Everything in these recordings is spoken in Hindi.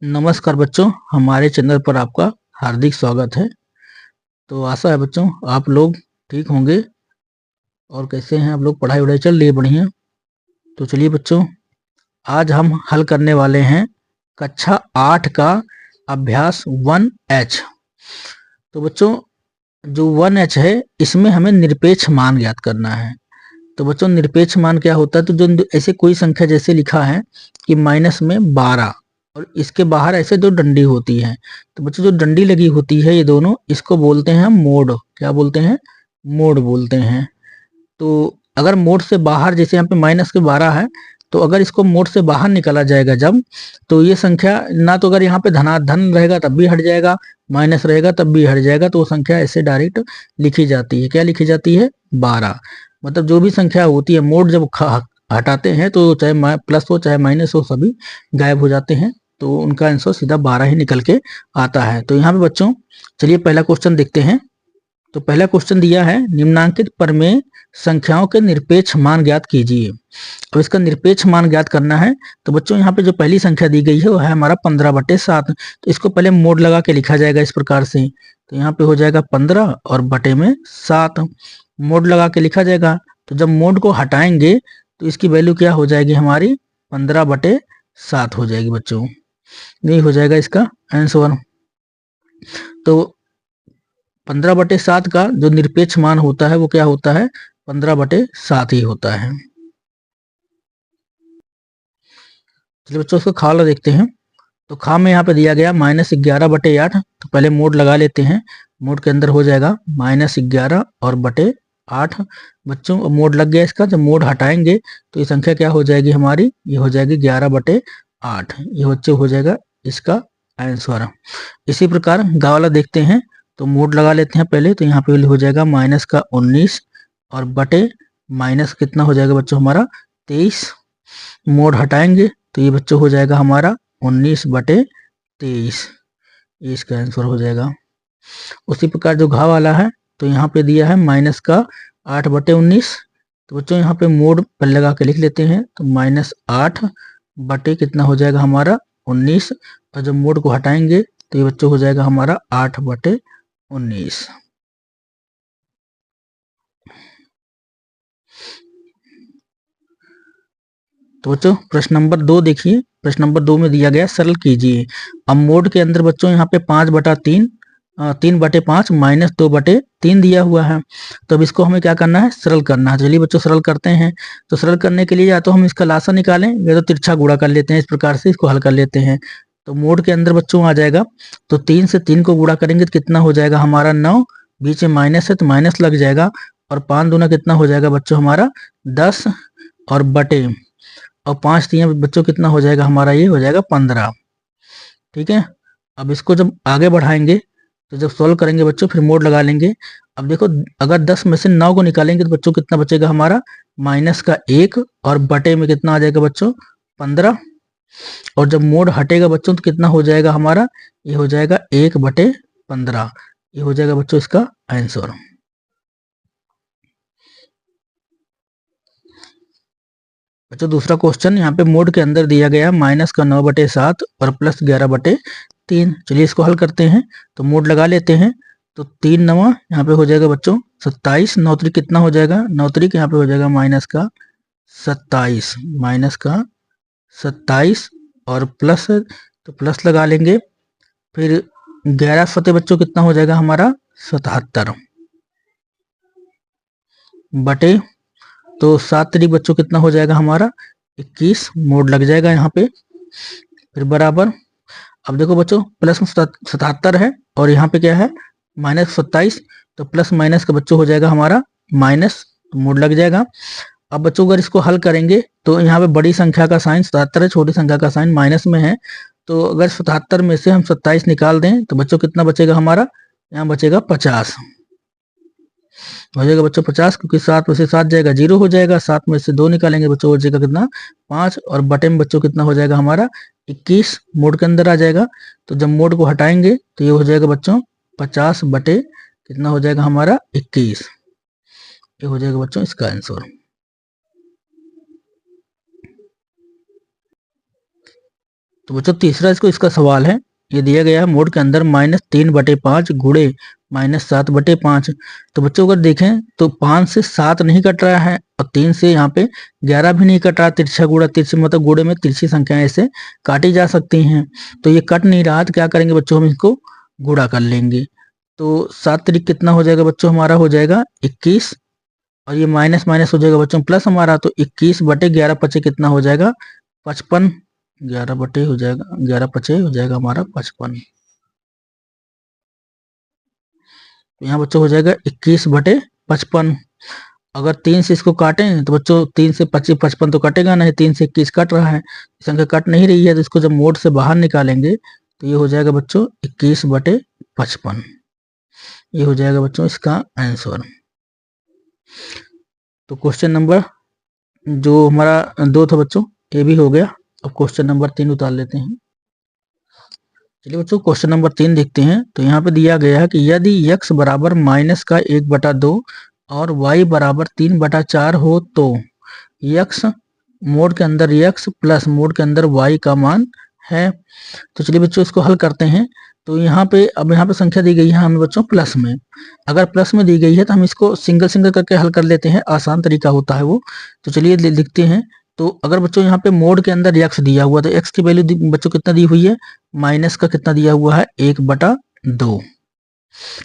नमस्कार बच्चों, हमारे चैनल पर आपका हार्दिक स्वागत है। तो आशा है बच्चों आप लोग ठीक होंगे। और कैसे हैं आप लोग? पढ़ाई वढ़ाई चल रही है बढ़िया? तो चलिए बच्चों, आज हम हल करने वाले हैं कक्षा 8 का अभ्यास 1H। तो बच्चों, जो 1H है इसमें हमें निरपेक्ष मान ज्ञात करना है। तो बच्चों, निरपेक्ष मान क्या होता है? तो जो ऐसे कोई संख्या जैसे लिखा है कि माइनस में 12 और इसके बाहर ऐसे दो डंडी होती है, तो बच्चों जो डंडी लगी होती है ये दोनों, इसको बोलते हैं हम मोड। क्या बोलते हैं? मोड बोलते हैं। तो अगर मोड से बाहर, जैसे यहाँ पे माइनस के 12 है, तो अगर इसको मोड से बाहर निकाला जाएगा जब, तो ये संख्या ना, तो अगर यहाँ पे धनाधन रहेगा तब भी हट जाएगा, माइनस रहेगा तब भी हट जाएगा, तो वो संख्या ऐसे डायरेक्ट लिखी जाती है। क्या लिखी जाती है? 12। मतलब जो भी संख्या होती है मोड जब हटाते हैं तो चाहे प्लस हो चाहे माइनस हो, सभी गायब हो जाते हैं। तो उनका आंसर सीधा 12 ही निकल के आता है। तो यहाँ पे बच्चों चलिए पहला क्वेश्चन देखते हैं। तो पहला क्वेश्चन दिया है, निम्नांकित प्रमेय संख्याओं के निरपेक्ष मान ज्ञात कीजिए। अब इसका निरपेक्ष मान ज्ञात करना है। तो बच्चों यहाँ पे जो पहली संख्या दी गई है वो है हमारा 15/7। तो इसको पहले मोड लगा के लिखा जाएगा इस प्रकार से। तो यहाँ पे हो जाएगा 15 और बटे में 7, मोड लगा के लिखा जाएगा। तो जब मोड को हटाएंगे तो इसकी वैल्यू क्या हो जाएगी हमारी? 15/7 हो जाएगी बच्चों। यही हो जाएगा इसका आंसर। तो 15/7 का जो निरपेक्ष मान होता है वो क्या होता है? 15/7 ही होता है। चलिए बच्चों उसको खा लो देखते हैं। तो खा में यहाँ पे दिया गया -11/8। तो पहले मोड लगा लेते हैं। मोड के अंदर हो जाएगा -11 और बटे 8। बच्चों मोड लग गया इसका। जब मोड हटाएंगे तो ये संख्या क्या हो जाएगी हमारी? ये हो जाएगी 11/8। ये बच्चों हो जाएगा इसका आंसर। इसी प्रकार गा वाला देखते हैं। तो मोड लगा लेते हैं पहले। तो यहाँ पे हो जाएगा -19 और बटे माइनस कितना हो जाएगा बच्चों हमारा? 23। मोड हटाएंगे तो ये बच्चों हो जाएगा हमारा 19/23। ये इसका आंसर हो जाएगा। उसी प्रकार जो घा वाला है, तो यहाँ पे दिया है -8/19। तो बच्चों यहाँ पे मोड पर लगा के लिख लेते हैं। तो -8 बटे कितना हो जाएगा हमारा? 19। और जब मोड को हटाएंगे तो ये बच्चों हो जाएगा हमारा 8/19। तो बच्चों प्रश्न नंबर 2 देखिए। प्रश्न नंबर 2 में दिया गया सरल कीजिए। अब मोड के अंदर बच्चों यहाँ पे 5/3, 3/5 -2/3 दिया हुआ है। तो अब इसको हमें क्या करना है? सरल करना है। चलिए बच्चों सरल करते हैं। तो सरल करने के लिए या तो हम इसका लासा निकालें या तो तिरछा गुणा कर लेते हैं। इस प्रकार से इसको हल कर लेते हैं। तो मोड के अंदर बच्चों आ जाएगा। तो 3 से 3 को गुणा करेंगे तो कितना हो जाएगा हमारा? 9। बीच में माइनस है तो माइनस लग जाएगा। और 5 दूना कितना हो जाएगा बच्चों हमारा? 10 और बटे, और 5 3 बच्चों कितना हो जाएगा हमारा? ये हो जाएगा 15। ठीक है। अब इसको जब आगे बढ़ाएंगे तो जब सोल्व करेंगे बच्चों फिर मोड लगा लेंगे। अब देखो, अगर 10 में से 9 को निकालेंगे तो बच्चों कितना बचेगा हमारा? -1 और बटे में कितना आ जाएगा बच्चों? 15। और जब मोड हटेगा बच्चों तो कितना हो जाएगा हमारा? ये हो जाएगा 1/15। ये हो जाएगा बच्चों इसका आंसर। बच्चों दूसरा क्वेश्चन, यहाँ पे मोड के अंदर दिया गया -9/7 और +11/3। चलिए इसको हल करते हैं। तो मोड लगा लेते हैं। तो 3 9 यहाँ पे हो जाएगा बच्चों 27। 9 3 कितना हो जाएगा? 9 3 यहाँ पे हो जाएगा -27, -27 और प्लस, तो प्लस लगा लेंगे। फिर 11 फते बच्चों कितना हो जाएगा हमारा? 77 बटे, तो 7 3 बच्चों कितना हो जाएगा हमारा? 21। मोड लग जाएगा यहाँ पे। फिर बराबर, अब देखो बच्चों प्लस में 77 है और यहाँ पे क्या है? -27। तो प्लस माइनस का बच्चों हो जाएगा हमारा माइनस, तो मोड लग जाएगा। अब बच्चों अगर इसको हल करेंगे तो यहाँ पे बड़ी संख्या का साइन 77 है, छोटी संख्या का साइन माइनस में है। तो अगर 77 में से हम 27 निकाल दें तो बच्चों कितना बचेगा हमारा? यहाँ बचेगा 50। हो जाएगा बच्चों 50, क्योंकि 7 में से 7 जाएगा 0 हो जाएगा। 7 में से 2 निकालेंगे बच्चों हो जाएगा कितना? 5। और बटे में बच्चों कितना हो जाएगा हमारा? 21। मोड के अंदर आ जाएगा। तो जब मोड को हटाएंगे तो ये हो जाएगा बच्चों 50 बटे कितना हो जाएगा हमारा? 21। ये हो जाएगा बच्चों इसका आंसर। तो बच्चों तीसरा इसका सवाल है, ये दिया गया है मोड के अंदर -3/5 गुणे -7/5। तो बच्चों अगर देखें तो 5 से 7 नहीं कट रहा है और 3 से यहाँ पे 11 भी नहीं कट रहा। तिरछा गुणा तिरछे मतलब गुणे में तिरछी संख्याएं ऐसे काटी जा सकती हैं। तो ये कट नहीं रहा तो क्या करेंगे बच्चों, हम इसको गुणा कर लेंगे। तो 7 त्रिक कितना हो जाएगा बच्चों, हमारा हो जाएगा 21 और ये माइनस माइनस हो जाएगा बच्चों प्लस हमारा। तो 21/11 कितना हो जाएगा 55। 11 बटे हो जाएगा 11 पचे हो जाएगा हमारा 55। तो यहाँ बच्चों हो जाएगा 21/55। अगर 3 से इसको काटें तो बच्चों 3 से 25 55 तो कटेगा नहीं, 3 से 21 कट रहा है, संख्या कट नहीं रही है। तो इसको जब मोड से बाहर निकालेंगे तो ये हो जाएगा बच्चों 21/55। ये हो जाएगा बच्चों इसका आंसर। तो क्वेश्चन नंबर जो हमारा 2 था बच्चों ये भी हो गया। अब क्वेश्चन नंबर 3 उतार लेते हैं। चलिए बच्चों क्वेश्चन नंबर 3 देखते हैं। तो यहाँ पे दिया गया है कि यदि x बराबर -1/2 और y बराबर 3/4 हो तो x मोड के अंदर x प्लस मोड के अंदर y का मान है। तो चलिए बच्चों इसको हल करते हैं। तो यहाँ पे अब यहाँ पे संख्या दी गई है हमें बच्चों प्लस में। अगर प्लस में दी गई है तो हम इसको सिंगल सिंगल करके हल कर लेते हैं, आसान तरीका होता है वो। तो चलिए लिखते हैं। तो अगर बच्चों यहाँ पे मोड के अंदर x दिया हुआ तो x की वैल्यू बच्चों कितना दी हुई है, माइनस का कितना दिया हुआ है 1/2।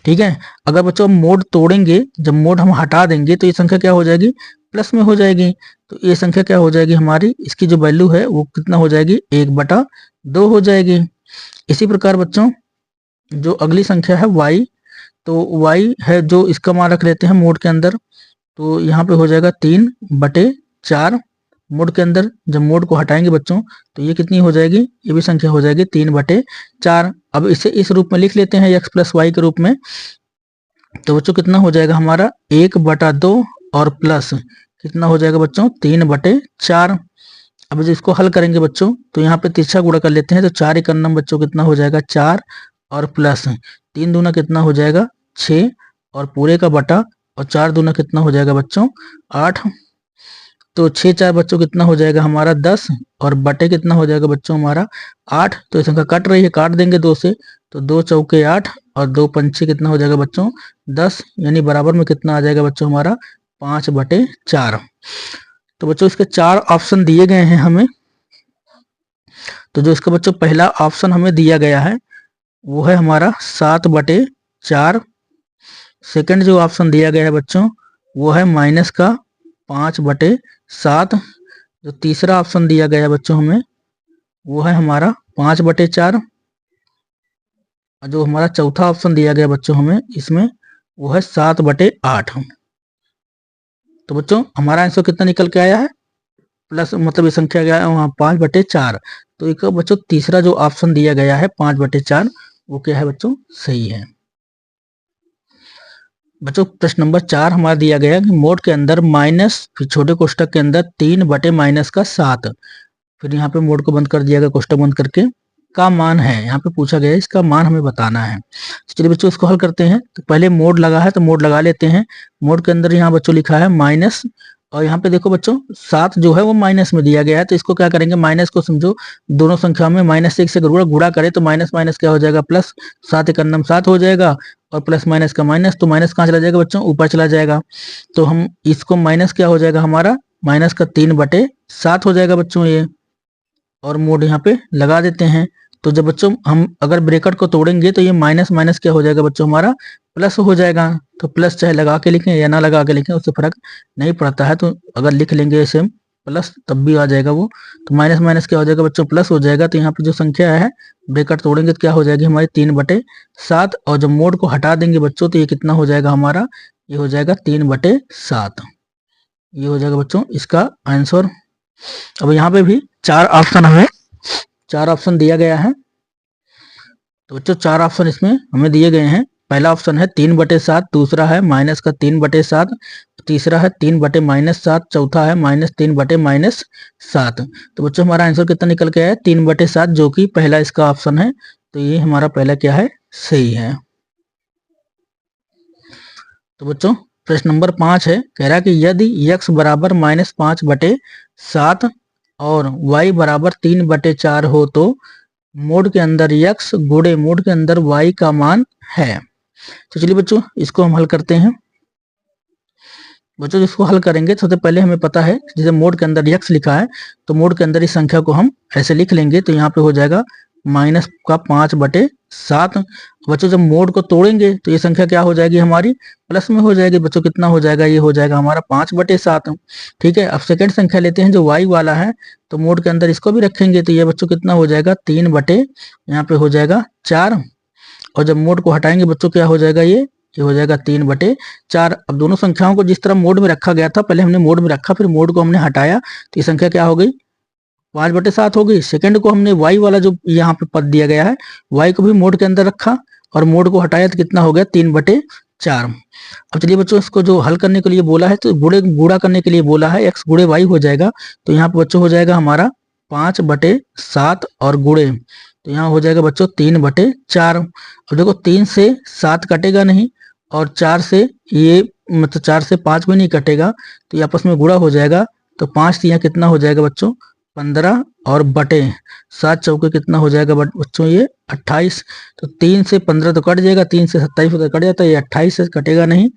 ठीक है। अगर बच्चों हम मोड तोड़ेंगे, जब मोड हम हटा देंगे तो ये संख्या क्या हो जाएगी, प्लस में हो जाएगी। तो ये संख्या क्या हो जाएगी हमारी, इसकी जो वैल्यू है वो कितना हो जाएगी 1/2 हो जाएगी। इसी प्रकार बच्चों जो अगली संख्या है y, तो y है जो इसका मान रख लेते हैं मोड के अंदर। तो यहाँ पे हो जाएगा 3/4 मोड के अंदर। जब मोड को हटाएंगे बच्चों तो ये कितनी हो जाएगी, ये भी संख्या हो जाएगी 3/4। अब इसे इस रूप में लिख लेते हैं x प्लस वाई के रूप में। तो बच्चों कितना हो जाएगा हमारा 1/2 और प्लस कितना हो जाएगा बच्चों 3/4। अब जब इसको हल करेंगे बच्चों तो यहाँ पे तिरछा गुणा कर लेते हैं। तो 4 1 बच्चों कितना हो जाएगा 4 और प्लस 3 दूना कितना हो जाएगा 6 और पूरे का बटा और 4 दूना कितना हो जाएगा बच्चों 8। तो 6 4 बच्चों कितना हो जाएगा हमारा 10 और बटे कितना हो जाएगा बच्चों हमारा 8। तो संख्या कट रही है, काट देंगे 2 से। तो 2 चौके 8 और 2 पंचे कितना हो जाएगा बच्चों 10, यानी बराबर में कितना आ जाएगा बच्चों हमारा 5/4। तो बच्चों इसके 4 ऑप्शन दिए गए हैं हमें। तो जो इसका बच्चों पहला ऑप्शन हमें दिया गया है वो है हमारा 7/4। सेकंड जो ऑप्शन दिया गया है बच्चों वो है माइनस का 5/7। जो तीसरा ऑप्शन दिया गया है बच्चों हमें वो है हमारा 5/4। जो हमारा चौथा ऑप्शन दिया गया बच्चों हमें इसमें वो है 7/8। तो बच्चों हमारा आंसर कितना निकल के आया है, प्लस मतलब ये संख्या गया है वहाँ 5/4। तो एक बच्चों तीसरा जो ऑप्शन दिया गया है 5/4 वो क्या है बच्चों सही है। बच्चों प्रश्न नंबर 4 हमारा दिया गया है कि मोड के अंदर माइनस फिर छोटे कोष्टक के अंदर 3/-7, फिर यहाँ पे मोड को बंद कर दिया गया कोष्टक बंद करके का मान है। यहाँ पे पूछा गया है इसका मान हमें बताना है। चलिए बच्चों इसको हल करते हैं। तो पहले मोड लगा है तो मोड लगा लेते हैं। मोड के अंदर यहाँ बच्चों लिखा है माइनस और यहाँ पे देखो बच्चों 7 जो है वो माइनस में दिया गया है। तो इसको क्या करेंगे, माइनस को समझो दोनों संख्या में -1 से गुणा करे तो माइनस माइनस क्या हो जाएगा प्लस, 7 1 7 हो जाएगा और प्लस माइनस का माइनस, तो माइनस कहाँ चला जाएगा बच्चों ऊपर चला जाएगा। तो हम इसको माइनस क्या हो जाएगा हमारा माइनस का 3/7 हो जाएगा बच्चों ये। और मोड यहाँ पे लगा देते हैं। तो जब बच्चों हम अगर ब्रैकेट को तोड़ेंगे तो ये माइनस माइनस क्या हो जाएगा बच्चों हमारा प्लस हो जाएगा। तो प्लस चाहे लगा के लिखें या ना लगा के लिखें उससे फर्क नहीं पड़ता है। तो अगर लिख लेंगे ऐसे प्लस तब भी आ जाएगा वो। तो माइनस माइनस क्या हो जाएगा बच्चों प्लस हो जाएगा। तो यहाँ पे जो संख्या है ब्रैकेट तोड़ेंगे तो क्या हो जाएगी हमारी 3/7 और जब मोड को हटा देंगे बच्चों तो ये कितना हो जाएगा हमारा, ये हो जाएगा 3/7। ये हो जाएगा बच्चों इसका आंसर। अब यहाँ पे भी 4 ऑप्शन दिया गया है। तो बच्चों 4 ऑप्शन इसमें हमें दिए गए हैं। पहला ऑप्शन है 3/7, दूसरा है माइनस का 3/7, तीसरा है 3/-7, चौथा है -3/-7। तो बच्चों हमारा आंसर कितना निकल के आया 3/7, जो कि पहला इसका ऑप्शन है। तो ये हमारा पहला क्या है सही है। तो बच्चों प्रश्न नंबर 5 है, कह रहा है कि यदि x बराबर -5/7 और y बराबर 3/4 हो तो मोड के अंदर x गुणे मोड के अंदर y का मान है। तो चलिए बच्चों इसको हम हल करते हैं। बच्चों इसको हल करेंगे सबसे पहले हमें पता है जैसे मोड के अंदर x लिखा है तो मोड के अंदर इस संख्या को हम ऐसे लिख लेंगे, तो यहाँ पे हो जाएगा माइनस का 5/7। बच्चों जब मोड को तोड़ेंगे तो ये संख्या क्या हो जाएगी हमारी प्लस में हो जाएगी। बच्चों कितना हो जाएगा, ये हो जाएगा हमारा 5/7। ठीक है, अब सेकंड संख्या लेते हैं जो y वाला है, तो मोड के अंदर इसको भी रखेंगे तो ये बच्चों कितना हो जाएगा 3 यहाँ पे हो जाएगा 4। और जब मोड को हटाएंगे बच्चों क्या हो जाएगा, ये हो जाएगा 3/4। अब दोनों संख्याओं को जिस तरह मोड में रखा गया था, पहले हमने मोड में रखा फिर मोड को हमने हटाया तो ये संख्या क्या हो गई 5/7 हो गई। सेकंड को हमने y वाला जो यहाँ पे पद दिया गया है y को भी मोड के अंदर रखा और मोड को हटाया तो कितना हो गया 3/4। अब चलिए बच्चों इसको जो हल करने के लिए बोला है तो गुणा करने के लिए बोला है x गुणे y हो जाएगा, तो यहाँ पे बच्चों हो जाएगा हमारा 5/7 और गुणे तो यहाँ हो जाएगा बच्चों 3/4। अब देखो 3 से 7 कटेगा नहीं और 4 से ये मतलब 4 से 5 भी नहीं कटेगा तो ये आपस में गुणा हो जाएगा, तो 5 से यहाँ कितना हो जाएगा बच्चों 15 और बटे 7 चौके कितना हो जाएगा बच्चों ये 28। तो 3 से 15 तो कट जाएगा, 3 से 27 तो कट जाता है, ये 28 से कटेगा नहीं।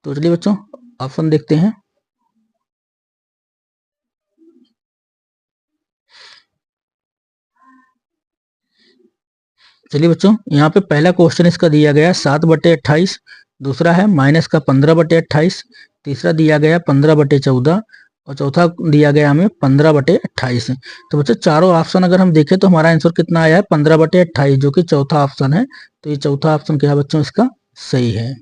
तो चलिए बच्चों ऑप्शन देखते हैं। चलिए बच्चों यहाँ पे पहला क्वेश्चन इसका दिया गया 7/28, दूसरा है माइनस का 15/28, तीसरा दिया गया 15/14 और चौथा दिया गया हमें 15/28। तो बच्चों चारों ऑप्शन अगर हम देखें तो हमारा आंसर कितना आया है 15/28 जो कि चौथा ऑप्शन है। तो ये चौथा ऑप्शन क्या है बच्चों इसका सही है।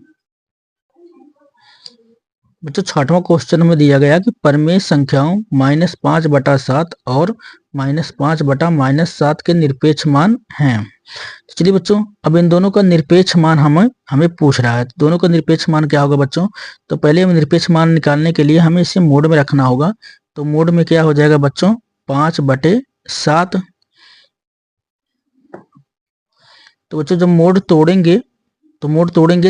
बच्चों छठवां क्वेश्चन में दिया गया कि परमेय संख्याओं -5/7 और -5/-7 के निरपेक्ष मान हैं। तो चलिए बच्चों अब इन दोनों का निरपेक्ष मान हमें पूछ रहा है, तो दोनों का निरपेक्ष मान क्या होगा बच्चों। तो पहले हम निरपेक्ष मान निकालने के लिए हमें इसे मोड में रखना होगा, तो मोड में क्या हो जाएगा बच्चों 5/7। तो बच्चों जब मोड तोड़ेंगे तो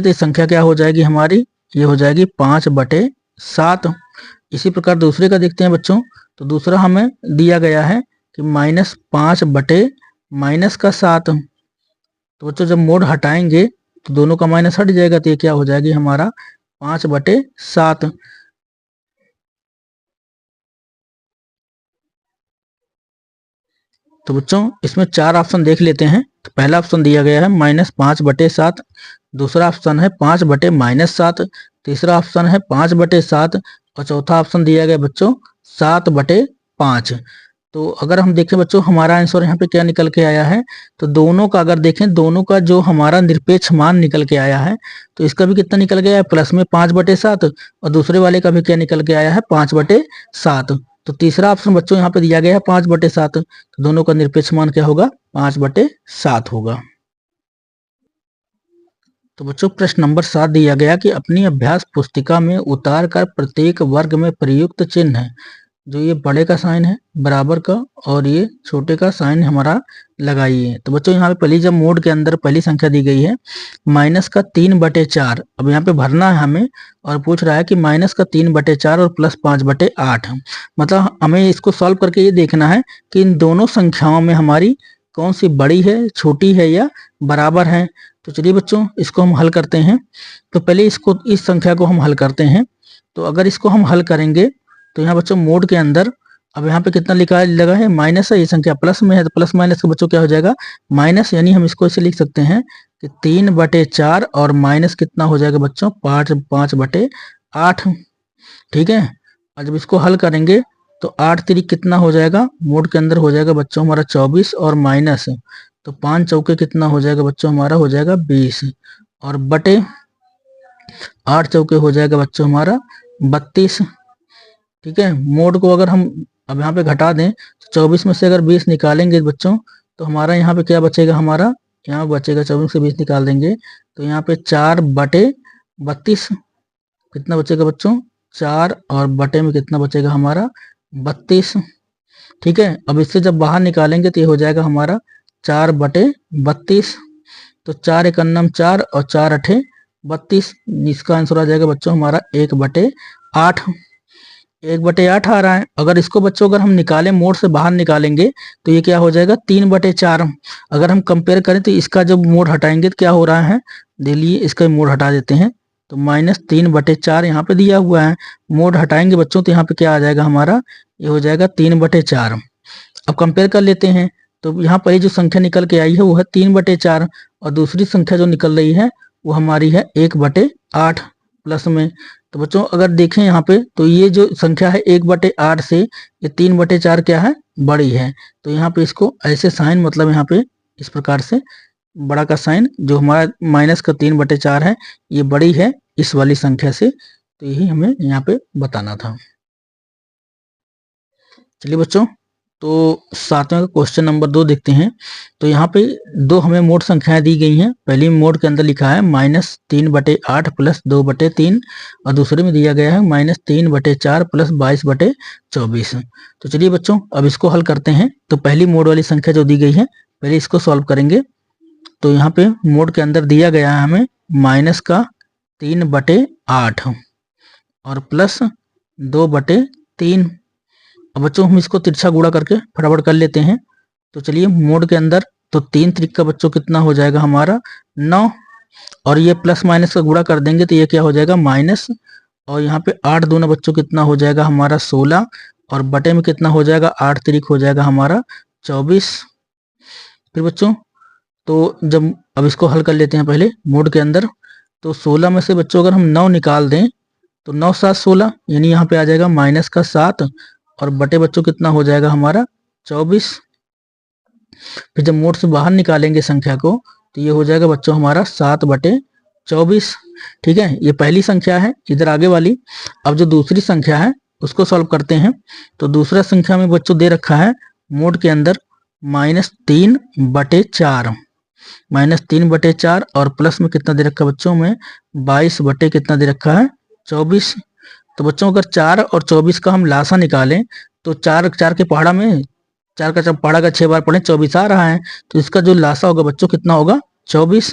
ये संख्या क्या हो जाएगी हमारी, ये हो जाएगी 5/7। इसी प्रकार दूसरे का देखते हैं बच्चों, तो दूसरा हमें दिया गया है कि -5/-7। तो बच्चों जब मोड हटाएंगे तो दोनों का माइनस हट जाएगा, तो ये क्या हो जाएगी हमारा 5/7। तो बच्चों इसमें 4 ऑप्शन देख लेते हैं। तो पहला ऑप्शन दिया गया है -5/7, दूसरा ऑप्शन है 5/-7, तीसरा ऑप्शन है 5/7 और चौथा ऑप्शन दिया गया बच्चों 7/5। तो अगर हम देखें बच्चों हमारा आंसर यहाँ पे क्या निकल के आया है, तो दोनों का अगर देखें दोनों का जो हमारा निरपेक्ष मान निकल के आया है, तो इसका भी कितना निकल गया है प्लस में 5/7 और दूसरे वाले का भी क्या निकल के आया है 5/7। तो तीसरा ऑप्शन बच्चों यहाँ पे दिया गया है 5/7, तो दोनों का निरपेक्ष मान क्या होगा 5/7 होगा। तो बच्चों प्रश्न नंबर 7 दिया गया कि अपनी अभ्यास पुस्तिका में उतार कर प्रत्येक वर्ग में प्रयुक्त चिन्ह है, जो ये बड़े का साइन है बराबर का और ये छोटे का साइन हमारा लगाइए। तो बच्चों यहाँ पे पहली जब मोड के अंदर पहली संख्या दी गई है -3/4। अब यहाँ पे भरना है हमें और पूछ रहा है कि -3/4 और +5/8। मतलब हमें इसको सॉल्व करके ये देखना है कि इन दोनों संख्याओं में हमारी कौन सी बड़ी है, छोटी है या बराबर है। तो चलिए बच्चों इसको हम हल करते हैं। तो पहले इस संख्या को हम हल करते हैं। तो अगर इसको हम हल करेंगे तो यहाँ बच्चों मोड के अंदर अब यहाँ पे कितना लगा है माइनस है, ये संख्या प्लस में है तो प्लस माइनस का बच्चों क्या हो जाएगा माइनस, यानी हम इसको ऐसे लिख सकते हैं कि 3/4 और माइनस कितना हो जाएगा बच्चों 5/8। ठीक है, और जब इसको हल करेंगे तो 8 3 कितना हो जाएगा, मोड के अंदर हो जाएगा बच्चों हमारा 24 और माइनस तो 5 चौके कितना हो जाएगा बच्चों हमारा हो जाएगा 20 और बटे 8 चौके हो जाएगा बच्चों हमारा 32। ठीक है, मोड को अगर हम अब यहाँ पे घटा दें तो 24 में से अगर 20 निकालेंगे बच्चों तो हमारा यहाँ पे क्या बचेगा, हमारा यहाँ बचेगा 24 से 20 निकाल देंगे तो यहाँ पे 4/32 कितना बचेगा बच्चों 4 और बटे में कितना बचेगा हमारा 32। ठीक है, अब इससे जब बाहर निकालेंगे तो ये हो जाएगा हमारा 4/32। तो 4 × 9 4 और 4 × 8 32, इसका आंसर आ जाएगा बच्चों हमारा 1/8। 1/8 आ रहा है। अगर इसको बच्चों अगर हम निकालें, मोड से बाहर निकालेंगे तो ये क्या हो जाएगा 3/4। अगर हम कंपेयर करें तो इसका जब मोड हटाएंगे तो क्या हो रहा है, देखिए इसका मोड हटा देते हैं तो -3/4 यहाँ पे दिया हुआ है। मोड हटाएंगे बच्चों तो यहाँ पे क्या आ जाएगा हमारा, ये हो जाएगा 3/4। अब कंपेयर कर लेते हैं तो यहाँ पर जो संख्या निकल के आई है वो है 3/4 और दूसरी संख्या जो निकल रही है वो हमारी है 1/8 प्लस में। तो बच्चों अगर देखें यहाँ पे तो ये जो संख्या है 1/8 से ये 3/4 क्या है, बड़ी है। तो यहाँ पे इसको ऐसे साइन, मतलब यहाँ पे इस प्रकार से बड़ा का साइन, जो हमारा माइनस का 3/4 है ये बड़ी है इस वाली संख्या से। तो यही हमें यहाँ पे बताना था। चलिए बच्चों, तो 7वें का क्वेश्चन नंबर 2 देखते हैं। तो यहाँ पे दो हमें मोड संख्याएं दी गई हैं। पहली मोड के अंदर लिखा है -3/8 प्लस 2/3 और दूसरे में दिया गया है -3/4 प्लस 22/24। तो चलिए बच्चों अब इसको हल करते हैं। तो पहली मोड वाली संख्या जो दी गई है पहले इसको सॉल्व करेंगे। तो यहाँ पे मोड के अंदर दिया गया है हमें -3/8 और प्लस 2/3। अब बच्चों हम इसको तिरछा गुणा करके फटाफट कर लेते हैं। तो चलिए मोड के अंदर तो 3 त्रिक का बच्चों कितना हो जाएगा हमारा 9, और ये प्लस माइनस का गुणा कर देंगे तो ये क्या हो जाएगा माइनस, और यहाँ पे 8 दूना बच्चों कितना हो जाएगा हमारा 16, और बटे में कितना हो जाएगा 8 त्रिक हो जाएगा हमारा 24। फिर बच्चों तो जब अब इसको हल कर लेते हैं पहले मोड के अंदर। तो 16 में से बच्चों अगर हम 9 निकाल दें तो 9 7 16, यानी यहाँ पे आ जाएगा माइनस का 7 और बटे बच्चों कितना हो जाएगा हमारा 24। फिर जब मोड से बाहर निकालेंगे संख्या को तो ये हो जाएगा बच्चों हमारा 7/24। ठीक है, ये पहली संख्या है इधर आगे वाली। अब जो दूसरी संख्या है उसको सॉल्व करते हैं। तो दूसरा संख्या में बच्चों दे रखा है मोड के अंदर -3/4, -3/4 और प्लस में कितना दे रखा है बच्चों में 22 बटे कितना दे रखा है 24। तो बच्चों अगर 4 और 24 का हम लासा निकालें तो 4 के पहाड़ा में 4 का पहाड़ा का 6 बार पढ़े 24 आ रहा है। तो इसका जो लासा होगा बच्चों कितना होगा 24।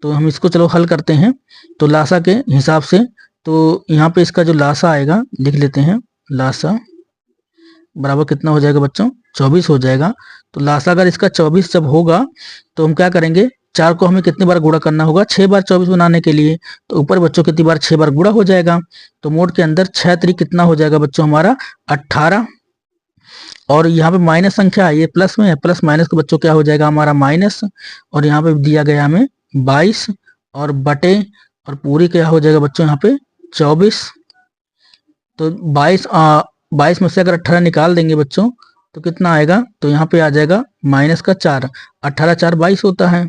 तो हम इसको चलो हल करते हैं। तो लासा के हिसाब से तो यहाँ पे इसका जो लासा आएगा लिख लेते हैं, लासा बराबर कितना हो जाएगा बच्चों 24 हो जाएगा। तो लासा अगर इसका 24 जब होगा तो हम क्या करेंगे, 4 को हमें कितनी बार गुणा करना होगा 6 बार 24 बनाने के लिए। तो ऊपर बच्चों कितनी बार 6 बार गुणा हो जाएगा। तो मोड के अंदर 6 त्रिक कितना हो जाएगा बच्चों हमारा 18, और यहाँ पे माइनस संख्या है ये प्लस में है, प्लस माइनस का बच्चों क्या हो जाएगा हमारा माइनस, और यहाँ पे दिया गया हमें 22 और बटे और पूरी क्या हो जाएगा बच्चों यहाँ पे 24। तो 22 में से अगर 18 निकाल देंगे बच्चों तो कितना आएगा, तो यहाँ पे आ जाएगा माइनस का 4, 18 4 22 होता है।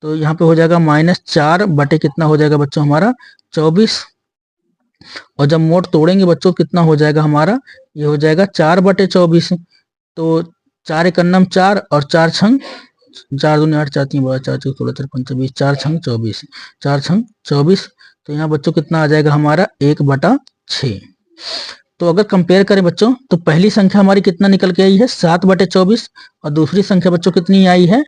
तो यहाँ पे हो जाएगा -4 बटे कितना हो जाएगा बच्चों हमारा 24। और जब मोड तोड़ेंगे बच्चों कितना हो जाएगा हमारा, ये हो जाएगा 4/24। तो 4 एक अन्नम 4 और 4 छंग 4 दूनी 8 4 3 12 4 4 16 4 5 20 4 छंग 24, 4 छंग 24। तो यहाँ बच्चों कितना आ जाएगा हमारा 1/6। तो अगर कंपेयर करें बच्चों तो पहली संख्या हमारी कितना निकल के आई है 7/24 और दूसरी संख्या बच्चों कितनी आई है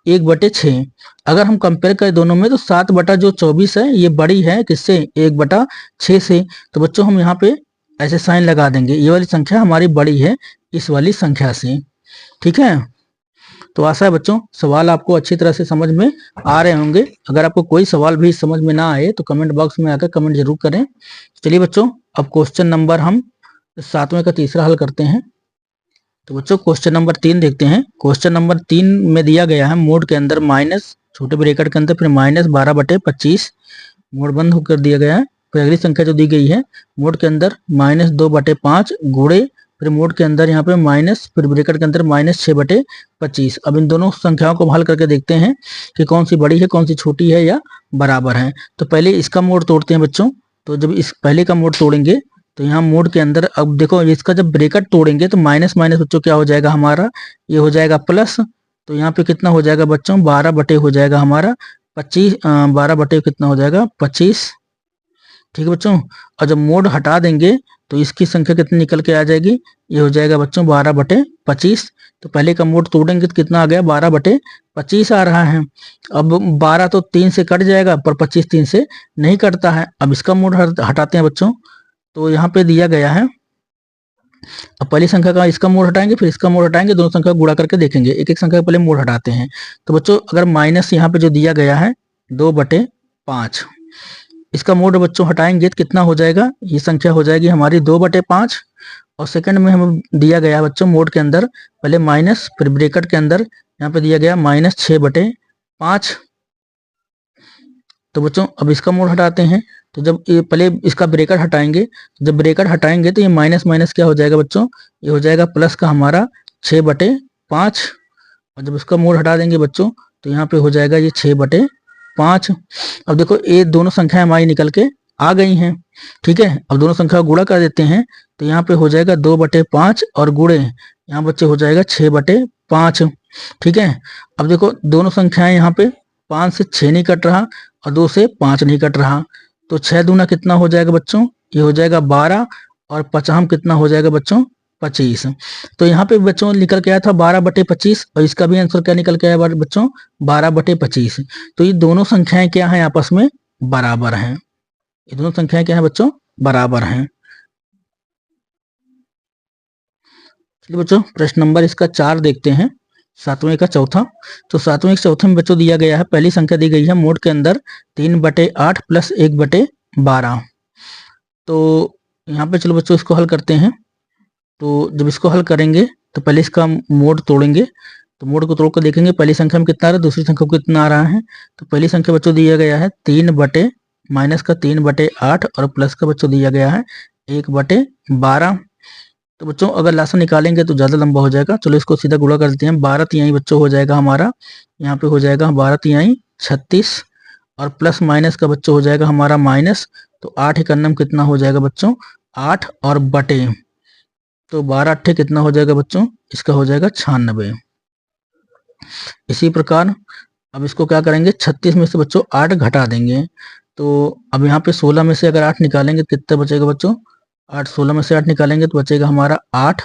1/6। अगर हम कंपेयर करें दोनों में तो 7/24 है ये बड़ी है किससे 1/6 से। तो बच्चों हम यहाँ पे ऐसे साइन लगा देंगे, ये वाली संख्या हमारी बड़ी है इस वाली संख्या से। ठीक है, तो आशा है बच्चों सवाल आपको अच्छी तरह से समझ में आ रहे होंगे। अगर आपको कोई सवाल भी समझ में ना आए तो कमेंट बॉक्स में आकर कमेंट जरूर करें। चलिए बच्चों अब क्वेश्चन नंबर हम 7वें का तीसरा हल करते हैं। तो बच्चों क्वेश्चन नंबर 3 देखते हैं। क्वेश्चन नंबर 3 में दिया गया है मोड के अंदर माइनस छोटे ब्रैकेट के अंदर फिर -12/25 मोड बंद होकर दिया गया है। फिर अगली संख्या जो दी गई है मोड के अंदर -2/5 गुणे फिर मोड के अंदर यहाँ पे माइनस फिर ब्रैकेट के अंदर -6/25। अब इन दोनों संख्याओं को हल करके देखते हैं कि कौन सी बड़ी है कौन सी छोटी है या बराबर है। तो पहले इसका मोड तोड़ते हैं बच्चों। तो जब इस पहले का मोड तोड़ेंगे तो यहाँ मोड के अंदर अब देखो इसका जब ब्रैकेट तोड़ेंगे तो माइनस माइनस बच्चों क्या हो जाएगा हमारा, ये हो जाएगा प्लस। तो यहाँ पे कितना हो जाएगा बच्चों 12 बटे हो जाएगा हमारा 25, 12 बटे कितना हो जाएगा 25। ठीक है बच्चों, और जब मोड हटा देंगे तो इसकी संख्या कितनी निकल के आ जाएगी, ये हो जाएगा बच्चों 12/25। तो पहले का मोड तोड़ेंगे तो कितना आ गया 12/25 आ रहा है। अब 12 तो 3 से कट जाएगा पर 25 3 से नहीं कटता है। अब इसका मोड हटाते हैं बच्चों। तो यहाँ पे दिया गया है अब पहली संख्या का इसका मोड हटाएंगे, फिर इसका मोड हटाएंगे, दोनों संख्या को गुणा करके देखेंगे। एक एक संख्या का पहले मोड हटाते हैं। तो बच्चों अगर माइनस यहाँ पे जो दिया गया है 2/5, इसका मोड बच्चों हटाएंगे तो कितना हो जाएगा, ये संख्या हो जाएगी हमारी 2/5। और सेकंड में हमें दिया गया बच्चों मोड के अंदर पहले माइनस, फिर ब्रैकेट के अंदर यहाँ पे दिया गया -6/5। तो बच्चों अब इसका मोड हटाते हैं। तो जब ये पहले इसका ब्रैकेट हटाएंगे, जब ब्रैकेट हटाएंगे तो ये माइनस माइनस क्या हो जाएगा बच्चों, ये हो जाएगा प्लस का हमारा 6/5। और जब इसका मोड हटा देंगे बच्चों तो यहाँ पे हो जाएगा ये 6/5। अब देखो ये दोनों संख्याएं हमारी निकल के आ गई हैं। ठीक है, अब दोनों संख्या को गुणा कर देते हैं तो यहाँ पे हो जाएगा 2/5 और गुणे यहाँ बच्चे हो जाएगा 6/5। ठीक है, अब देखो दोनों संख्याएं यहाँ पे 5 से 6 नहीं कट रहा और 2 से 5 नहीं कट रहा, तो 6 दूना कितना हो जाएगा बच्चों, ये हो जाएगा 12 और 50 कितना हो जाएगा बच्चों 25। तो यहाँ पे बच्चों निकल के आया था 12/25 और इसका भी आंसर क्या निकल के आया बच्चों 12/25। तो ये दोनों संख्याएं क्या हैं, आपस में बराबर हैं। ये दोनों संख्याएं क्या हैं बच्चों, बराबर हैं। चलिए बच्चों प्रश्न नंबर इसका 4 देखते हैं, 7वें का चौथा। तो 7वें के चौथे में बच्चों दिया गया है, पहली संख्या दी गई है मोड के अंदर 3/8 + 1/12। तो यहाँ पे चलो बच्चों इसको हल करते हैं। तो जब इसको हल करेंगे तो पहले इसका मोड तोड़ेंगे। तो मोड को तोड़ कर देखेंगे पहली संख्या में कितना आ रहा है, दूसरी संख्या में कितना आ रहा है। तो पहली संख्या बच्चों दिया गया है 3/-3/8 और प्लस का बच्चों दिया गया है 1/12। तो बच्चों अगर लासा निकालेंगे तो ज़्यादा लंबा हो जाएगा, चलो इसको सीधा गुणा कर देते हैं। 12 तिहाई बच्चों हो जाएगा हमारा, यहाँ पे हो जाएगा 12 तिहाई 36 और प्लस माइनस का बच्चों हो जाएगा हमारा माइनस। तो 8 एकन्नम कितना हो जाएगा बच्चों 8 और बटे, तो 12 अट्ठे कितना हो जाएगा बच्चों, इसका हो जाएगा 96। इसी प्रकार अब इसको क्या करेंगे, 36 में से बच्चों 8 घटा देंगे। तो अब यहाँ पे 16 में से अगर 8 निकालेंगे तो कितना बचेगा बच्चों 8, 16 में से 8 निकालेंगे तो बचेगा हमारा 8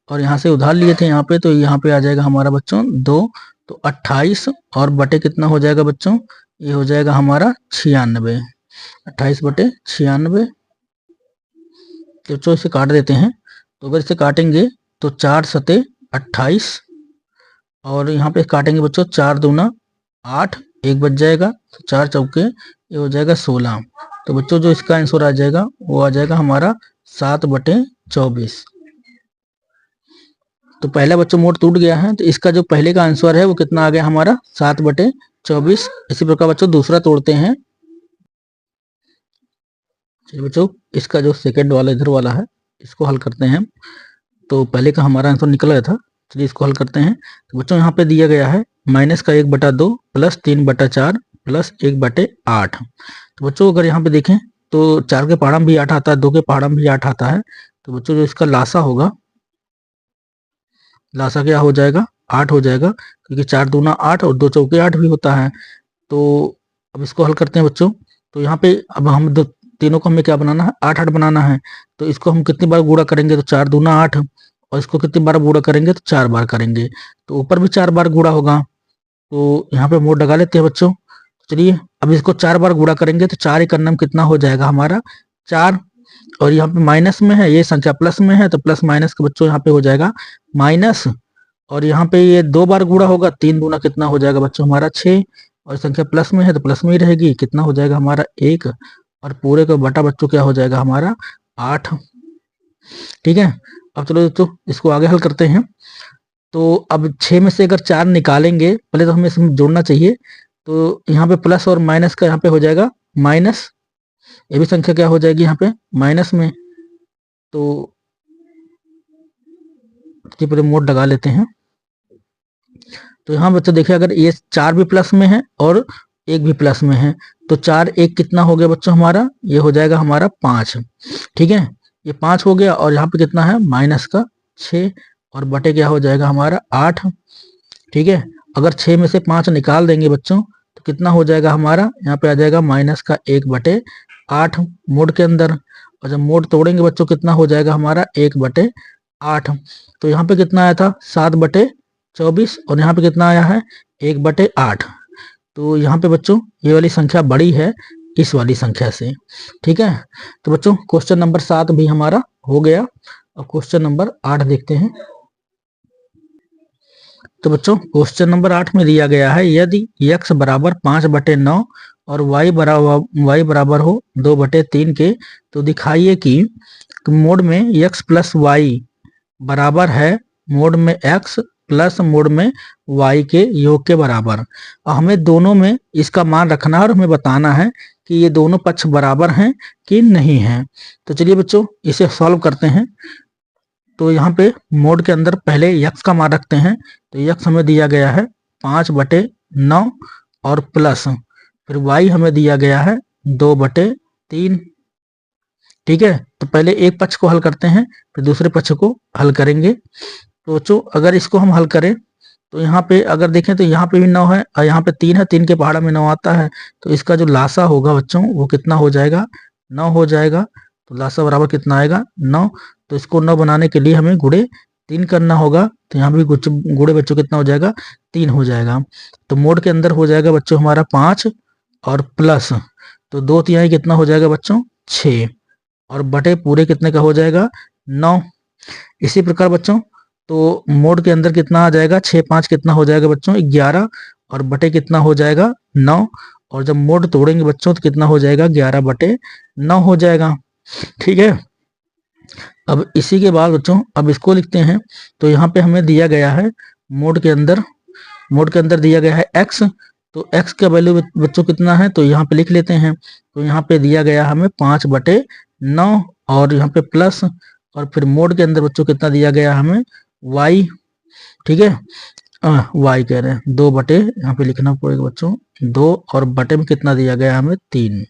और यहाँ से उधार लिए थे यहाँ पे, तो यहाँ पे आ जाएगा हमारा बच्चों 2, तो 28 और बटे कितना हो जाएगा बच्चों, ये हो जाएगा हमारा 96, 28/96। तो बच्चों इसे काट देते हैं। तो अगर इसे काटेंगे तो 4 सते 28 और यहाँ पे काटेंगे बच्चों 4 दूना 8, 1 बच जाएगा, तो 4 चौके ये हो जाएगा 16। तो बच्चों जो इसका आंसर आ जाएगा वो आ जाएगा हमारा 7/24। तो पहला बच्चों मोड टूट गया है, तो इसका जो पहले का आंसर है वो कितना आ गया हमारा 7/24। इसी प्रकार बच्चों दूसरा तोड़ते हैं। चलिए बच्चों इसका जो सेकंड वाला इधर वाला है इसको हल करते हैं। तो पहले का हमारा आंसर निकल गया था, चलिए इसको हल करते हैं। तो बच्चों यहाँ पे दिया गया है माइनस का 1/2 प्लस 3/4 प्लस 1/8। तो बच्चों अगर यहाँ पे देखें तो 4 के पहाड़ा में भी 8 आता है, 2 के पहाड़ा में भी 8 आता है। तो बच्चों जो इसका लासा होगा, लासा क्या हो जाएगा 8 हो जाएगा, क्योंकि 4 दूना 8 और 2 चौके 8 भी होता है। तो अब इसको हल करते हैं बच्चों। तो यहाँ पे अब हम तीनों को हमें क्या बनाना है 8-8 बनाना है। तो इसको हम कितनी बार गुणा करेंगे, तो 4 दूना 8 और इसको कितनी बार गुणा करेंगे तो 4 बार करेंगे, तो ऊपर भी 4 बार गुणा होगा। तो यहाँ पे मोड लगा लेते हैं बच्चों। चलिए अब इसको 4 बार गुणा करेंगे तो 4 एकन्नम कितना हो जाएगा हमारा 4, और यहाँ पे माइनस में है, ये संख्या प्लस में है तो प्लस माइनस का बच्चों यहाँ पे हो जाएगा माइनस। और यहाँ पे ये 2 बार गुणा होगा, 3 दूना कितना हो जाएगा बच्चों हमारा 6, और संख्या प्लस में है तो प्लस में ही रहेगी, कितना हो जाएगा हमारा 1 और पूरे का बटा बच्चों क्या हो जाएगा हमारा 8। ठीक है, अब चलो दोस्तों इसको आगे हल करते हैं। तो अब 6 में से अगर 4 निकालेंगे, पहले तो हमें इसमें जोड़ना चाहिए। तो यहाँ पे प्लस और माइनस का यहाँ पे हो जाएगा माइनस, ये भी संख्या क्या हो जाएगी यहाँ पे माइनस में। तो पहले मोड लगा लेते हैं। तो यहाँ बच्चों देखिए अगर ये 4 भी प्लस में है और 1 भी प्लस में है, तो 4 1 कितना हो गया बच्चों हमारा, ये हो जाएगा हमारा 5। ठीक है, ये 5 हो गया और यहाँ पे कितना है माइनस का 6 और बटे क्या हो जाएगा हमारा 8। ठीक है, अगर 6 में से 5 निकाल देंगे बच्चों तो कितना हो जाएगा हमारा, यहाँ पे आ जाएगा माइनस का 1/8 मोड के अंदर। और जब मोड तोड़ेंगे बच्चों कितना हो जाएगा हमारा 1/8। तो यहाँ पे कितना आया था 7/24 और यहाँ पे कितना आया है 1/8। तो यहाँ पे बच्चों ये वाली संख्या बड़ी है इस वाली संख्या से। ठीक है, तो बच्चों क्वेश्चन नंबर 7 भी हमारा हो गया। अब क्वेश्चन नंबर 8 देखते हैं। तो बच्चों क्वेश्चन नंबर 8 में दिया गया है यदि x बराबर 5/9 और y बराबर हो 2/3 के, तो दिखाइए कि मोड में x प्लस वाई बराबर है मोड में x प्लस मोड में y के योग के बराबर। हमें दोनों में इसका मान रखना है और हमें बताना है कि ये दोनों पक्ष बराबर हैं कि नहीं हैं। तो चलिए बच्चों इसे सॉल्व करते हैं। तो यहाँ पे मोड के अंदर पहले x का मान रखते हैं। तो x हमें दिया गया है 5/9 और प्लस फिर y हमें दिया गया है 2/3। ठीक है, तो पहले एक पक्ष को हल करते हैं फिर दूसरे पक्ष को हल करेंगे। तो बच्चों अगर इसको हम हल करें तो यहाँ पे अगर देखें तो यहाँ पे भी 9 है और यहाँ पे 3 है, 3 के पहाड़ा में 9 आता है। तो इसका जो लासा होगा बच्चों वो कितना हो जाएगा, 9 हो जाएगा। तो लासा बराबर कितना आएगा, 9। तो इसको 9 बनाने के लिए हमें गुणे 3 करना होगा। तो यहाँ भी गुणे बच्चों कितना हो जाएगा, 3 हो जाएगा। तो मोड के अंदर हो जाएगा बच्चों हमारा 5 और प्लस तो 2 तिहाई कितना हो जाएगा बच्चों, 6 और बटे पूरे कितने का हो जाएगा, 9। इसी प्रकार बच्चों तो मोड के अंदर कितना आ जाएगा, 6 5 कितना हो जाएगा बच्चों, 11 और बटे कितना हो जाएगा, 9। और जब मोड तोड़ेंगे बच्चों तो कितना हो जाएगा, 11/9 हो जाएगा। ठीक है, अब इसी के बाद बच्चों अब इसको लिखते हैं। तो यहाँ पे हमें दिया गया है मोड के अंदर दिया गया है x। तो x का वैल्यू बच्चों कितना है, तो यहाँ पे लिख लेते हैं। तो यहाँ पे दिया गया हमें 5/9 और यहाँ पे प्लस और फिर मोड के अंदर बच्चों कितना दिया गया हमें, y। ठीक है, y कह रहे हैं 2 बटे, यहाँ पे लिखना पड़ेगा बच्चों 2 और बटे में कितना दिया गया हमें, 3।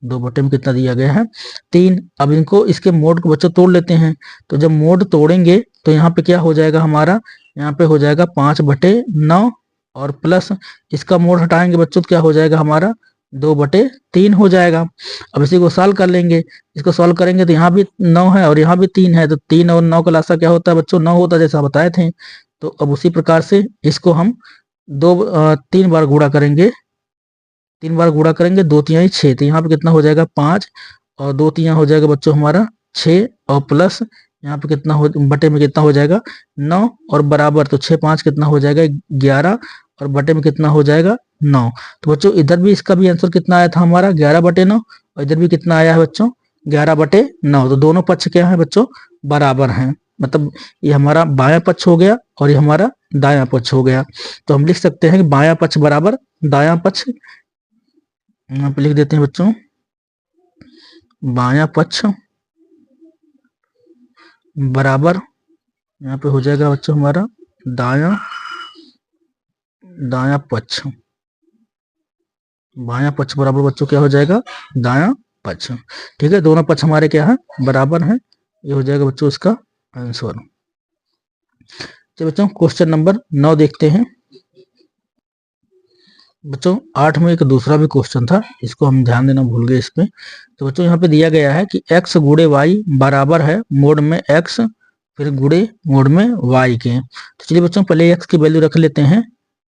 2 बटे में कितना दिया गया है, 3। अब इनको इसके मोड को बच्चों तोड़ लेते हैं। तो जब मोड तोड़ेंगे तो यहाँ पे क्या हो जाएगा हमारा, यहाँ पे हो जाएगा 5/9 और प्लस इसका मोड हटाएंगे बच्चों तो क्या हो जाएगा हमारा, 2/3 हो जाएगा। अब इसी को सॉल्व कर लेंगे। इसको सॉल्व करेंगे तो यहाँ भी 9 है और यहाँ भी 3 है। तो 3 और 9 का लासा क्या होता है बच्चों, 9 होता है जैसा बताए थे। तो अब उसी प्रकार से इसको हम 3 बार गुणा करेंगे। 3 बार गुणा करेंगे, 2 तिहाई 6। तो यहाँ पे कितना हो जाएगा, 5 और 2 तिहाई हो जाएगा बच्चों हमारा 6 और प्लस यहाँ पे कितना हो, बटे में कितना हो जाएगा, 9 और बराबर। तो 6 5 कितना हो जाएगा, 11 और बटे में कितना हो जाएगा, 9। तो बच्चों इधर भी इसका भी आंसर कितना आया था हमारा, 11/9 और इधर भी कितना आया है बच्चों, 11/9। तो दोनों पक्ष क्या है बच्चों, बराबर हैं। मतलब ये हमारा बायां पक्ष हो गया और ये हमारा दायां पक्ष हो गया। तो हम लिख सकते हैं कि बायां पक्ष बराबर दायां पक्ष। यहाँ पे लिख देते हैं बच्चों बायां पक्ष बराबर, यहाँ पे हो जाएगा बच्चों हमारा दायां पक्ष। बायां पक्ष बराबर बच्चों क्या हो जाएगा, दायां पक्ष। ठीक है, दोनों पक्ष हमारे क्या है, बराबर हैं। ये हो जाएगा बच्चों इसका आंसर। चलिए बच्चों क्वेश्चन नंबर 9 देखते हैं। बच्चों 8 में एक दूसरा भी क्वेश्चन था, इसको हम ध्यान देना भूल गए इसमें। तो बच्चों यहाँ पे दिया गया है कि x गुणे y बराबर है मोड में x फिर गुणे मोड में y के। तो चलिए बच्चों पहले x की वैल्यू रख लेते हैं।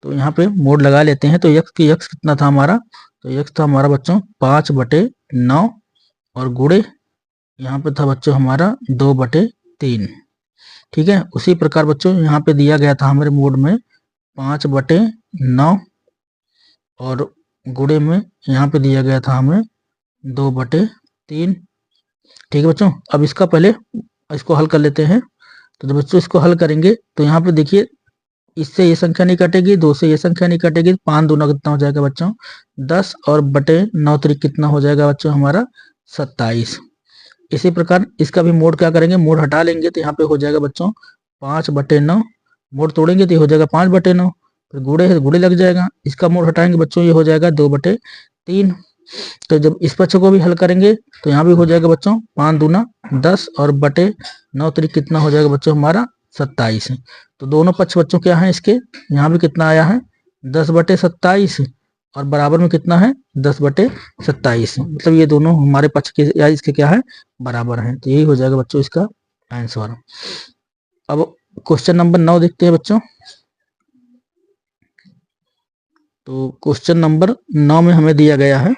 तो यहाँ पे मोड लगा लेते हैं। तो x कितना था हमारा, तो x था हमारा बच्चों 5/9 और गुणे यहाँ पे था बच्चों हमारा 2/3। ठीक है, उसी प्रकार बच्चों यहाँ पे दिया गया था हमारे मोड में 5/9 और गुणे में यहाँ पे दिया गया था हमें 2/3। ठीक है बच्चों, अब इसका पहले इसको हल कर लेते हैं। तो जब बच्चों इसको हल करेंगे तो यहाँ पे देखिए इससे ये संख्या नहीं कटेगी, 2 से ये संख्या नहीं कटेगी। 5 दूना कितना हो जाएगा बच्चों, 10 और बटे 9 त्रिक कितना हो जाएगा बच्चों हमारा 27। इसी प्रकार इसका भी मोड क्या करेंगे, मोड हटा लेंगे तो यहाँ पे हो जाएगा बच्चों 5/9। मोड तोड़ेंगे तो ये हो जाएगा 5/9, फिर गुड़े लग जाएगा। इसका मोड हटाएंगे बच्चों ये हो जाएगा 2/3। तो जब इस पक्ष को भी हल करेंगे तो यहाँ भी हो जाएगा बच्चों 5 दूना 10 और बटे 9 त्रिक कितना हो जाएगा बच्चों हमारा 27। तो दोनों पक्ष बच्चों क्या है इसके, यहाँ भी कितना आया है 10/27 और बराबर में कितना है 10/27। मतलब ये दोनों हमारे पक्ष के या इसके क्या है, बराबर हैं। तो यही हो जाएगा बच्चों इसका आंसर। अब क्वेश्चन नंबर 9 देखते हैं बच्चों। तो क्वेश्चन नंबर 9 में हमें दिया गया है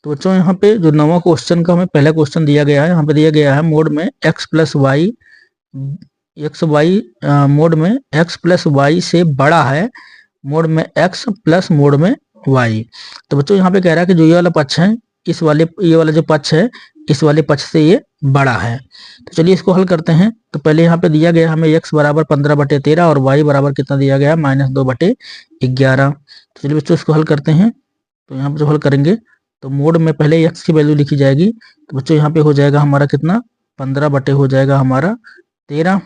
तो बच्चों यहाँ पे जो 9वां क्वेश्चन का हमें पहला क्वेश्चन दिया गया है, यहाँ पे दिया गया है मोड में x प्लस वाई, मोड में x प्लस वाई से बड़ा है मोड में x प्लस मोड में y। तो बच्चों यहाँ पे कह रहा है कि जो ये वाला पक्ष है, ये वाला जो पक्ष है इस वाले पक्ष से ये बड़ा है। तो चलिए इसको हल करते हैं। तो पहले यहाँ पे दिया गया हमें x बराबर 15/13 और y बराबर कितना दिया गया, -2/11। तो चलिए बच्चों इसको हल करते हैं। तो यहाँ पे जो हल करेंगे तो मोड में पहले x की वैल्यू लिखी जाएगी। तो बच्चों यहाँ पे हो जाएगा हमारा कितना, 15 हो जाएगा हमारा 13,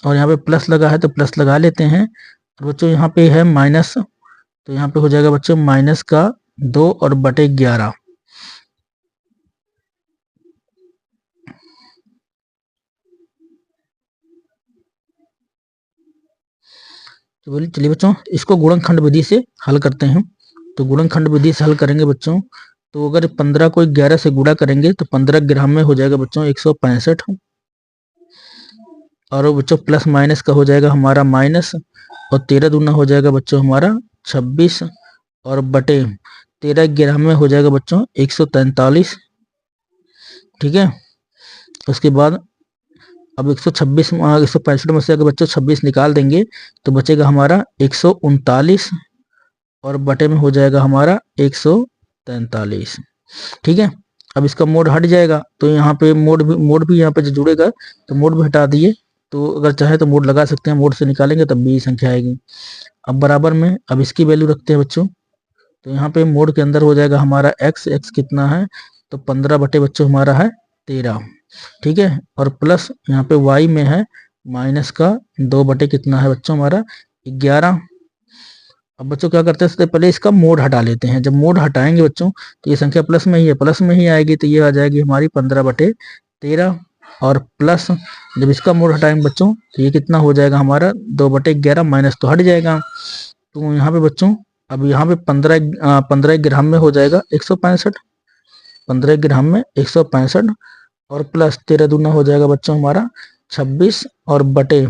और यहाँ पे प्लस लगा है तो प्लस लगा लेते हैं। और बच्चों यहाँ पे है माइनस, तो यहाँ पे हो जाएगा बच्चों -2 और बटे 11। तो बोलिए चलिए बच्चों इसको गुणनखंड विधि से हल करते हैं। तो गुणनखंड विधि से हल करेंगे बच्चों, तो अगर 15 को 11 से गुणा करेंगे तो 15 ग्राम में हो जाएगा बच्चों 165, और बच्चों प्लस माइनस का हो जाएगा हमारा माइनस, और 13 दूना हो जाएगा बच्चों हमारा 26, और बटे 13 ग्राम में हो जाएगा बच्चों 143। ठीक है, उसके बाद अब 165 में से अगर बच्चों 26 निकाल देंगे तो बचेगा हमारा 139, और बटे में हो जाएगा हमारा 143। ठीक है, अब इसका मोड हट जाएगा तो यहाँ पे मोड भी यहाँ पे जो जुड़ेगा तो मोड भी हटा दिए। तो अगर चाहे तो मोड लगा सकते हैं, मोड से निकालेंगे तब भी संख्या आएगी। अब बराबर में अब इसकी वैल्यू रखते हैं बच्चों। तो यहाँ पे मोड के अंदर हो जाएगा हमारा x कितना है, तो 15 बटे बच्चों हमारा है 13। ठीक है, और प्लस यहाँ पे y में है माइनस का 2 बटे कितना है बच्चों हमारा 11। अब बच्चों क्या करते हैं, सबसे पहले इसका मोड हटा लेते हैं। जब मोड हटाएंगे बच्चों तो ये संख्या प्लस में ही है, प्लस में ही आएगी, तो ये आ जाएगी हमारी 15/13, और प्लस जब इसका मोड हटाएंगे बच्चों तो ये कितना हो जाएगा हमारा 2/11, माइनस तो हट जाएगा। तो यहाँ पे बच्चों अब यहाँ पे 15 ग्राम में हो जाएगा 165, 15 ग्राम में 165, और प्लस 13 दूना हो जाएगा बच्चों हमारा 26, और बटे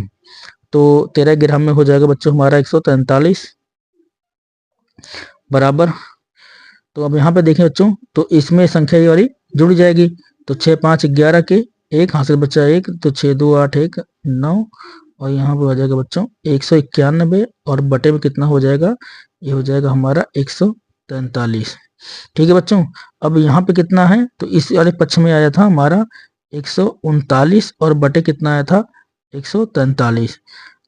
तो 13 ग्राम में हो जाएगा बच्चों हमारा 143 बराबर। तो अब यहाँ पे देखें बच्चों तो इसमें संख्या ये वाली जुड़ जाएगी। तो 6 5 11 के एक हाथ से बच्चा 1, तो 6 2 8 1 9, और यहाँ पे हो जाएगा बच्चों 191, और बटे में कितना हो जाएगा, ये हो जाएगा हमारा 143। ठीक है बच्चों, अब यहाँ पे कितना है, तो इस वाले पक्ष में आया था हमारा 139, और बटे कितना आया था 143।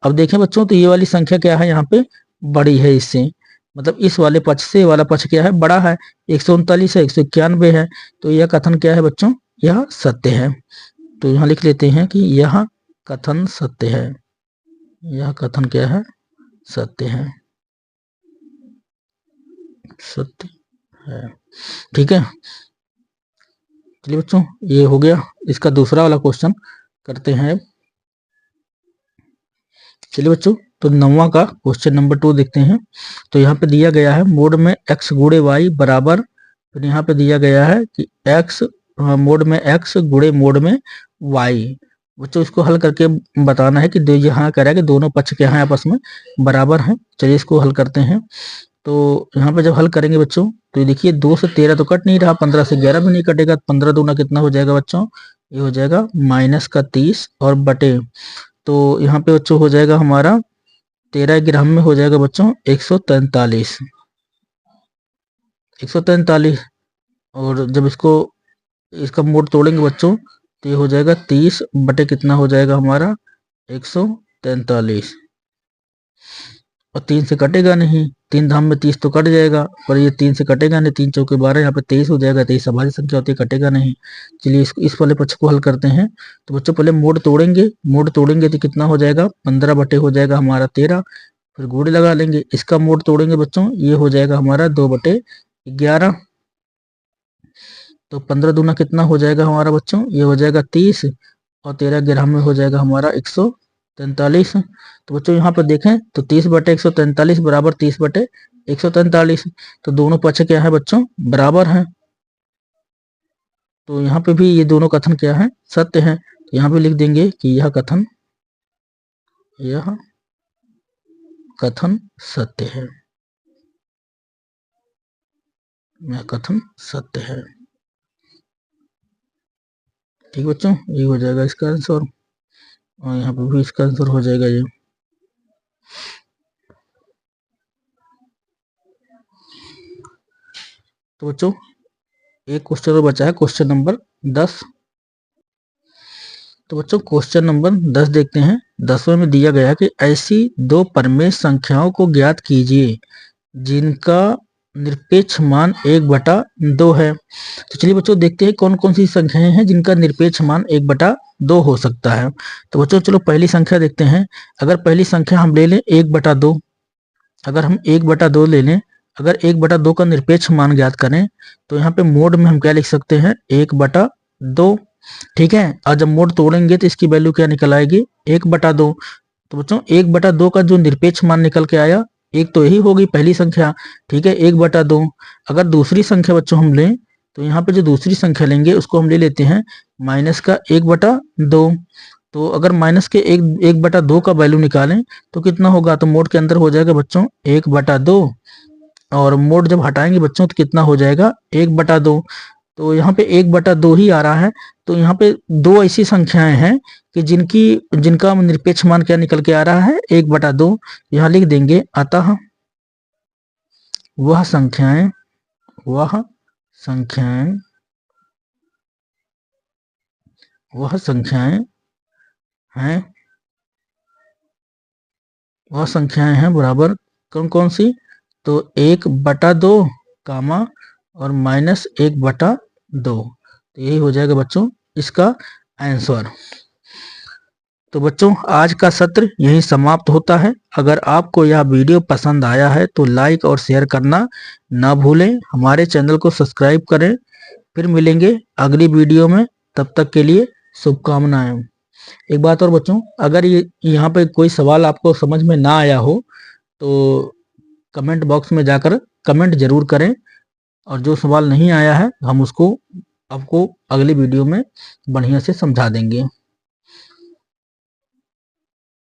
अब देखें बच्चों तो ये वाली संख्या क्या है, यहाँ पे बड़ी है इससे, मतलब इस वाले पक्ष से वाला पक्ष क्या है, बड़ा है। 139 है, 191 है, तो यह कथन क्या है बच्चों, यह सत्य है। तो यहाँ लिख लेते हैं कि यह कथन सत्य है, यह कथन क्या है, सत्य है, सत्य है। ठीक है, चलिए बच्चों ये हो गया। इसका दूसरा वाला क्वेश्चन करते हैं। चलिए बच्चों तो 9वां का क्वेश्चन नंबर 2 देखते हैं। तो यहाँ पे दिया गया है मोड में x गुणे वाई बराबर, फिर यहाँ पे दिया गया है कि x मोड में x गुणे मोड में y। बच्चों इसको हल करके बताना है कि यहाँ कह रहा है कि दोनों पक्ष क्या है आपस में बराबर हैं। चलिए इसको हल करते हैं। तो यहाँ पे जब हल करेंगे बच्चों तो ये देखिए 2 से 13 तो कट नहीं रहा, 15 से 11 भी नहीं कटेगा, 15 दूना कितना हो जाएगा बच्चों, ये हो जाएगा -30, और बटे तो यहाँ पे बच्चों हो जाएगा हमारा 13 ग्राम में हो जाएगा बच्चों 143, 143। और जब इसका मोड तोड़ेंगे बच्चों तो ये हो जाएगा 30 बटे कितना हो जाएगा हमारा 143, और 3 से कटेगा नहीं, 3 धाम में 30 तो कट जाएगा, पर ये 3 से कटेगा नहीं, 3 चौके 12, यहाँ पे 23 हो जाएगा, 23 अभाज्य संख्या होती है, कटेगा नहीं। चलिए इस वाले पक्ष को हल करते हैं। तो बच्चों पहले मोड तोड़ेंगे तो कितना हो जाएगा, 15 बटे हो जाएगा हमारा 13, फिर गुणे लगा लेंगे। इसका मोड तोड़ेंगे बच्चों, ये हो जाएगा हमारा 2/11, तो 15 दूना कितना हो जाएगा हमारा बच्चों, ये हो जाएगा 30, और 13 ग्राम में हो जाएगा हमारा 143। तो बच्चों यहाँ पर देखें तो 30 बटे 143 बराबर 30 बटे 143, तो दोनों पक्ष क्या है बच्चों, बराबर हैं। तो यहाँ पे भी ये दोनों कथन क्या है, सत्य है। तो यहाँ पे लिख देंगे कि यह कथन सत्य है। यह कथन सत्य है। ठीक बच्चों, ये हो जाएगा इसका आंसर, और यहाँ पे भी इसका आंसर हो जाएगा ये। तो बच्चों एक क्वेश्चन और बचा है, क्वेश्चन नंबर 10। तो बच्चों क्वेश्चन नंबर 10 देखते हैं। 10वें में दिया गया कि ऐसी दो परमेय संख्याओं को ज्ञात कीजिए जिनका निरपेक्ष मान 1/2 है। तो चलिए बच्चों देखते हैं कौन कौन सी संख्याएं हैं जिनका निरपेक्ष मान 1/2 हो सकता है। तो बच्चों चलो पहली संख्या देखते हैं। अगर पहली संख्या हम ले लें 1/2, अगर हम 1/2 ले लें, अगर 1/2 का निरपेक्ष मान ज्ञात करें तो यहाँ पे मोड में हम क्या लिख सकते हैं, 1/2। ठीक है, और जब मोड तोड़ेंगे तो इसकी वैल्यू क्या निकल आएगी, 1/2। तो बच्चों 1/2 का जो निरपेक्ष मान निकल के आया, एक तो यही होगी पहली संख्या। ठीक है, 1/2। अगर दूसरी संख्या बच्चों हम लें तो यहाँ पे जो दूसरी संख्या लेंगे उसको हम ले लेते हैं माइनस का 1/2। तो अगर माइनस के 1/2 का वैल्यू निकालें तो कितना होगा, तो मोड के अंदर हो जाएगा बच्चों 1/2, और मोड जब हटाएंगे बच्चों तो कितना हो जाएगा 1/2। तो यहाँ पे 1/2 ही आ रहा है। तो यहाँ पे दो ऐसी संख्याएं हैं कि जिनका निरपेक्ष मान क्या निकल के आ रहा है, 1/2। यहाँ लिख देंगे अतः वह संख्याएं हैं बराबर कौन कौन सी, तो 1/2 कामा और -1/2। तो यही हो जाएगा बच्चों इसका आंसर। तो बच्चों आज का सत्र यहीं समाप्त होता है। अगर आपको यह वीडियो पसंद आया है तो लाइक और शेयर करना ना भूलें। हमारे चैनल को सब्सक्राइब करें। फिर मिलेंगे अगली वीडियो में, तब तक के लिए शुभकामनाएं। एक बात और बच्चों, अगर ये यहाँ पे कोई सवाल आपको समझ में ना आया हो तो कमेंट बॉक्स में जाकर कमेंट जरूर करें, और जो सवाल नहीं आया है हम उसको आपको अगली वीडियो में बढ़िया से समझा देंगे।